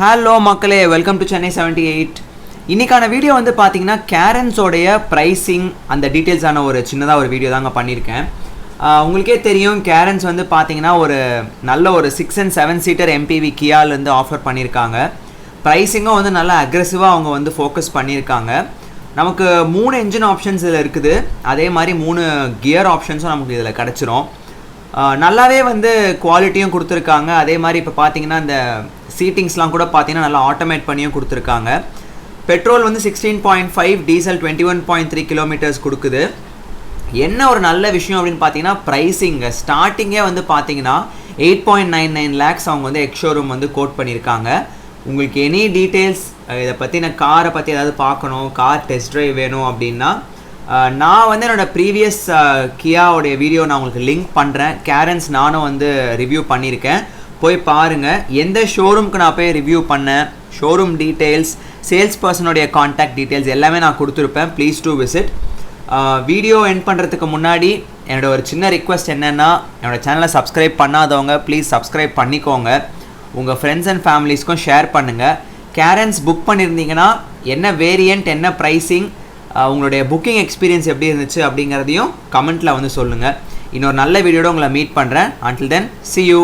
Hello மக்களே, welcome to Chennai 78. இன்னைக்கான video வந்து பார்த்தீங்கன்னா கேரன்ஸோடைய ப்ரைஸிங் அந்த டீட்டெயில்ஸான ஒரு சின்னதாக ஒரு வீடியோ தாங்க பண்ணியிருக்கேன். உங்களுக்கே தெரியும், கேரன்ஸ் வந்து பார்த்தீங்கன்னா ஒரு நல்ல ஒரு 6 and 7 சீட்டர் MPV கியாலேருந்து ஆஃபர் பண்ணியிருக்காங்க. ப்ரைஸிங்கும் வந்து நல்லா அக்ரெசிவாக அவங்க வந்து ஃபோக்கஸ் பண்ணியிருக்காங்க. நமக்கு 3 என்ஜின் ஆப்ஷன்ஸ் இதில் இருக்குது, அதே மாதிரி 3 கியர் ஆப்ஷன்ஸும் நமக்கு இதில் கிடச்சிரும். நல்லாவே வந்து குவாலிட்டியும் கொடுத்துருக்காங்க. அதே மாதிரி இப்போ பார்த்தீங்கன்னா இந்த சீட்டிங்ஸ்லாம் கூட பார்த்தீங்கன்னா நல்லா ஆட்டோமேட் பண்ணியும் கொடுத்துருக்காங்க. பெட்ரோல் வந்து 16.5, டீசல் 21.3 கிலோமீட்டர்ஸ் கொடுக்குது. என்ன ஒரு நல்ல விஷயம் அப்படின்னு பார்த்தீங்கன்னா ப்ரைஸிங்க ஸ்டார்டிங்கே வந்து பார்த்தீங்கன்னா 8.99 lakhs அவங்க வந்து எக்ஷோரூம் வந்து கோட் பண்ணியிருக்காங்க. உங்களுக்கு எனி டீட்டெயில்ஸ் இதை பற்றின காரை பற்றி ஏதாவது பார்க்கணும், கார் டெஸ்ட் ட்ரைவ் வேணும் அப்படின்னா நான் வந்து என்னோடய ப்ரீவியஸ் கியாவோடைய வீடியோ நான் உங்களுக்கு லிங்க் பண்ணுறேன். கேரன்ஸ் நானும் வந்து ரிவ்யூ பண்ணியிருக்கேன், போய் பாருங்கள். எந்த ஷோரூம்க்கு நான் போய் ரிவ்யூ பண்ணேன், ஷோரூம் டீட்டெயில்ஸ், சேல்ஸ் பர்சனுடைய கான்டாக்ட் டீட்டெயில்ஸ் எல்லாமே நான் கொடுத்துருப்பேன். Please do visit. Video end பண்ணுறதுக்கு முன்னாடி என்னோட ஒரு சின்ன ரிக்வெஸ்ட் என்னென்னா, என்னோடய சேனலை சப்ஸ்கிரைப் பண்ணாதவங்க ப்ளீஸ் சப்ஸ்கிரைப் பண்ணிக்கோங்க. உங்கள் ஃப்ரெண்ட்ஸ் அண்ட் ஃபேமிலிஸ்க்கும் ஷேர் பண்ணுங்கள். கேரன்ஸ் புக் பண்ணியிருந்தீங்கன்னா என்ன வேரியண்ட், என்ன ப்ரைஸிங், உங்களுடைய புக்கிங் எக்ஸ்பீரியன்ஸ் எப்படி இருந்துச்சு அப்படிங்கிறதையும் கமெண்ட்டில் வந்து சொல்லுங்கள். இன்னொரு நல்ல வீடியோட உங்களை மீட் பண்ணுறேன். Until then, see you.